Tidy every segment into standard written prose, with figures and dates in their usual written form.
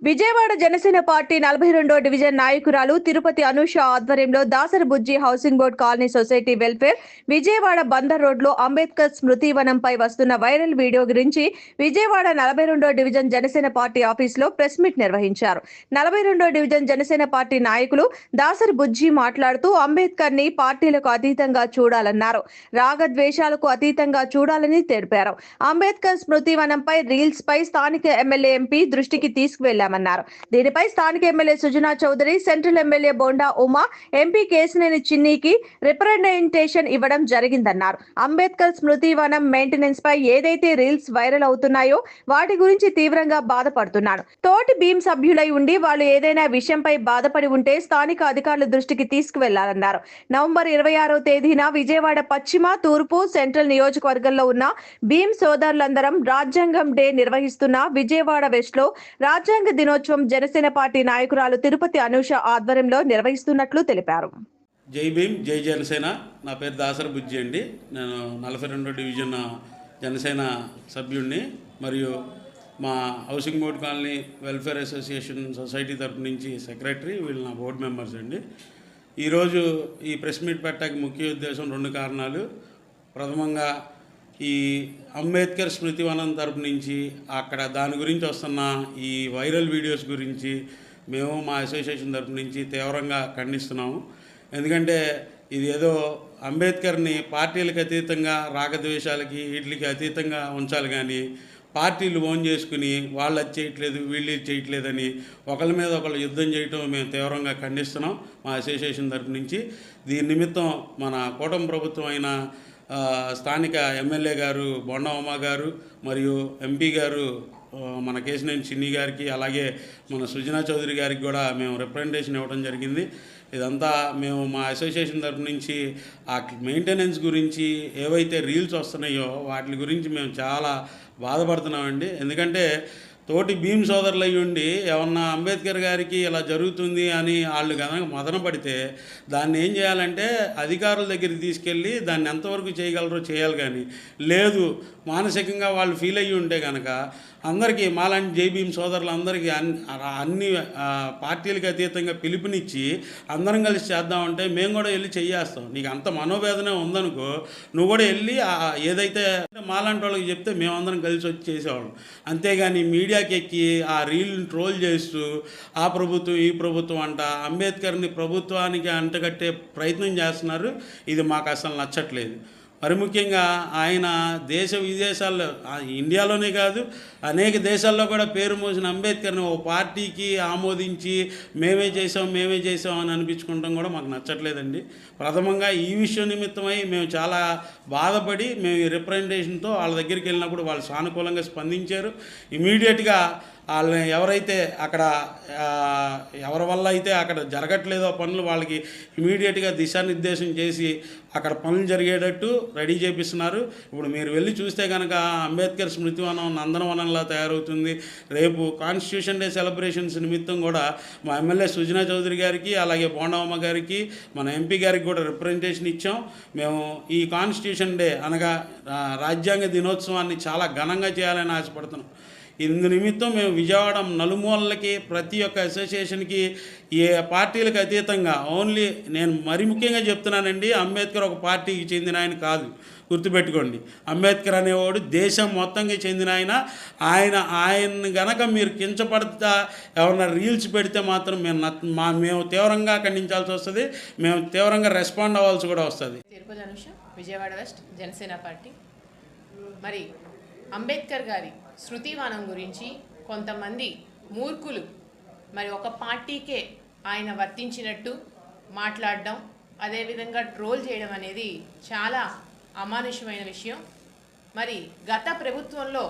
Vijayawada Janasena party 42వ division నాయకురాలు తిరుపతి అనూష ఆధ్వర్యంలో Dasari Bujji housing board colony society welfare Vijayawada Bandar రోడ్లో అంబేద్కర్ స్మృతి వనంపై వస్తున్న వైరల్ వీడియో గురించి విజయవాడ 42వ డివిజన్ జనసేన పార్టీ ఆఫీసులో ప్రెస్ మీట్ నిర్వహించారు. 42వ డివిజన్ జనసేన పార్టీ నాయకులు దాసరి బుజ్జి మాట్లాడుతూ అంబేద్కర్ ని పార్టీలకు అతీతంగా చూడాలన్నారు. రాగద్వేషాలకు అతీతంగా చూడాలని తెలిపారు. అంబేద్కర్ స్మృతి వనంపై రీల్స్ పై స్థానిక ఎమ్మెల్యే ఎంపీ దృష్టికి తీసుకువెళ్లారు. దీనిపై స్థానిక MLA Sujana Chowdary, central MLA Bonda Uma, MP Kesineni చిన్నికి రిప్రజెంటేషన్ ఇవ్వడం జరిగిందన్నారు. అంబేద్కర్ స్మృతి వనం మెయింటెనెన్స్ పై ఏదైతే రీల్స్ వైరల్ అవుతున్నాయో వాటి గురించి తీవ్రంగా బాధపడుతున్నాను. తోటి భీం సభ్యులై ఉండి వాళ్ళు ఏదైనా విషయంపై బాధపడి ఉంటే స్థానిక అధికారుల దృష్టికి తీసుకువెళ్లాలన్నారు. నవంబర్ 26వ తేదీన విజయవాడ పశ్చిమ, తూర్పు, సెంట్రల్ నియోజకవర్గంలో ఉన్న భీం సోదరులందరం రాజ్యాంగం డే నిర్వహిస్తున్న విజయవాడ వెస్ట్ లో రాజ్యాంగ దినోత్సవం జనసేన పార్టీ నాయకురాలు తిరుపతి అనూష ఆధ్వర్యంలో నిర్వహిస్తున్నట్లు తెలిపారు. జై భీమ్, జై జనసేన. నా పేరు దాసరి బుజ్జి అండి. నేను 42వ డివిజన్ జనసేన సభ్యుడిని మరియు మా housing board colony welfare association society తరపు నుంచి సెక్రటరీ. వీళ్ళు నా బోర్డు మెంబర్స్ అండి. ఈరోజు ఈ ప్రెస్ మీట్ పెట్టడానికి ముఖ్య ఉద్దేశం 2 కారణాలు. ప్రథమంగా ఈ అంబేద్కర్ స్మృతి వనం తరపు నుంచి అక్కడ దాని గురించి వస్తున్న ఈ వైరల్ వీడియోస్ గురించి మేము మా అసోసియేషన్ తరపు నుంచి తీవ్రంగా ఖండిస్తున్నాము. ఎందుకంటే ఇది ఏదో అంబేద్కర్ని పార్టీలకు అతీతంగా, రాగద్వేషాలకి వీటికి అతీతంగా ఉంచాలి, కానీ పార్టీలు ఓన్ చేసుకుని వాళ్ళు అది చేయట్లేదు, వీళ్ళు ఇది చేయట్లేదని ఒకళ్ళ మీద ఒకళ్ళు యుద్ధం చేయటం మేము తీవ్రంగా ఖండిస్తున్నాం మా అసోసియేషన్ తరపు నుంచి. దీని నిమిత్తం మన కూటమి ప్రభుత్వం అయిన స్థానిక ఎమ్మెల్యే గారు బొండా ఉమా గారు మరియు ఎంపీ గారు మన కేశినేని చిన్ని గారికి, అలాగే మన సుజనా చౌదరి గారికి కూడా మేము రిప్రజెంటేషన్ ఇవ్వడం జరిగింది. ఇదంతా మేము మా అసోసియేషన్ తరపు నుంచి ఆ మెయింటెనెన్స్ గురించి ఏవైతే రీల్స్ వస్తున్నాయో వాటి గురించి మేము చాలా బాధపడుతున్నామండి. ఎందుకంటే తోటి భీమ్ సోదరులు అయ్యి ఉండి ఏమన్నా అంబేద్కర్ గారికి ఇలా జరుగుతుంది అని వాళ్ళు కనుక మదన పడితే దాన్ని ఏం చేయాలంటే అధికారుల దగ్గరికి తీసుకెళ్ళి దాన్ని ఎంతవరకు చేయగలరో చేయాలి, కానీ లేదు మానసికంగా వాళ్ళు ఫీల్ అయ్యి ఉంటే కనుక అందరికీ మాలాంటి జై భీమ్ సోదరులందరికీ అన్ని పార్టీలకు అతీతంగా పిలుపునిచ్చి అందరం కలిసి చేద్దామంటే మేము కూడా వెళ్ళి చెయ్యేస్తాం. నీకు అంత మనోవేదన ఉందనుకో నువ్వు కూడా వెళ్ళి ఏదైతే మాలాంటి వాళ్ళకి చెప్తే మేమందరం కలిసి వచ్చి చేసేవాళ్ళం. అంతేగాని మీడియాకి ఎక్కి ఆ రీల్ని ట్రోల్ చేస్తూ ఆ ప్రభుత్వం ఈ ప్రభుత్వం అంట అంబేద్కర్ని ప్రభుత్వానికి అంటగట్టే ప్రయత్నం చేస్తున్నారు. ఇది మాకు అసలు నచ్చట్లేదు. మరి ముఖ్యంగా ఆయన దేశ విదేశాల్లో, ఇండియాలోనే కాదు అనేక దేశాల్లో కూడా పేరు మోసిన అంబేద్కర్ని ఓ పార్టీకి ఆమోదించి మేమే చేసాం అని అనిపించుకుంటాం కూడా మాకు నచ్చట్లేదండి. ప్రథమంగా ఈ విషయం నిమిత్తమై మేము చాలా బాధపడి మేము ఈ రిప్రజెంటేషన్తో వాళ్ళ దగ్గరికి వెళ్ళినప్పుడు వాళ్ళు సానుకూలంగా స్పందించారు. ఇమీడియట్గా వాళ్ళని ఎవరైతే అక్కడ ఎవరి వల్ల అయితే అక్కడ జరగట్లేదో పనులు వాళ్ళకి ఇమీడియట్గా దిశానిర్దేశం చేసి అక్కడ పనులు జరిగేటట్టు రెడీ చేపిస్తున్నారు. ఇప్పుడు మీరు వెళ్ళి చూస్తే కనుక అంబేద్కర్ స్మృతివనం నందనవనంలా తయారవుతుంది. రేపు కాన్స్టిట్యూషన్ డే సెలబ్రేషన్స్ నిమిత్తం కూడా మా ఎమ్మెల్యే సుజనా చౌదరి గారికి, అలాగే బోండవమ్మ గారికి, మన ఎంపీ గారికి కూడా రిప్రజెంటేషన్ ఇచ్చాం. మేము ఈ కాన్స్టిట్యూషన్ డే అనగా రాజ్యాంగ దినోత్సవాన్ని చాలా ఘనంగా చేయాలని ఆశపడుతున్నాం. ఇందు నిమిత్తం మేము విజయవాడ నలుమూలలకి ప్రతి ఒక్క అసోసియేషన్కి ఏ పార్టీలకు అతీతంగా ఓన్లీ నేను మరీ ముఖ్యంగా చెప్తున్నానండి, అంబేద్కర్ ఒక పార్టీకి చెందిన ఆయన కాదు, గుర్తుపెట్టుకోండి. అంబేద్కర్ అనేవాడు దేశం మొత్తంగా చెందిన ఆయన గనక మీరు కించపడతా ఎవరన్నా రీల్స్ పెడితే మాత్రం మేము తీవ్రంగా ఖండించాల్సి వస్తుంది. మేము తీవ్రంగా రెస్పాండ్ అవ్వాల్సి కూడా వస్తుంది. Tirupati Anusha, Vijayawada west Janasena party. మరి అంబేద్కర్ గారి శృతివనం గురించి కొంతమంది మూర్ఖులు మరి ఒక పార్టీకే ఆయన వర్తించినట్టు మాట్లాడడం, అదేవిధంగా ట్రోల్ చేయడం అనేది చాలా అమానుషమైన విషయం. మరి గత ప్రభుత్వంలో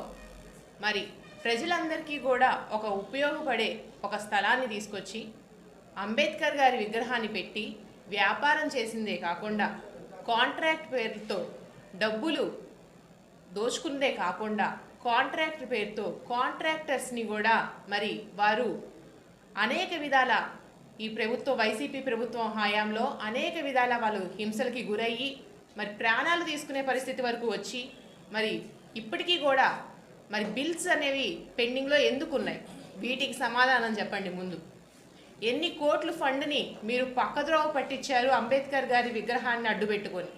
మరి ప్రజలందరికీ కూడా ఒక ఉపయోగపడే ఒక స్థలాన్ని తీసుకొచ్చి అంబేద్కర్ గారి విగ్రహాన్ని పెట్టి వ్యాపారం చేసిందే కాకుండా కాంట్రాక్ట్ పేరుతో డబ్బులు దోచుకుందే కాకుండా కాంట్రాక్ట్ పేరుతో కాంట్రాక్టర్స్ని కూడా మరి వారు అనేక విధాల ఈ వైసీపీ ప్రభుత్వం హయాంలో అనేక విధాల వాళ్ళు హింసలకి గురయ్యి మరి ప్రాణాలు తీసుకునే పరిస్థితి వరకు వచ్చి మరి ఇప్పటికీ కూడా మరి బిల్స్ అనేవి పెండింగ్లో ఎందుకు ఉన్నాయి? వీటికి సమాధానం చెప్పండి ముందు. ఎన్ని కోట్ల ఫండ్ని మీరు పక్కద్రోవ పట్టించారు అంబేద్కర్ గారి విగ్రహాన్ని అడ్డుపెట్టుకొని?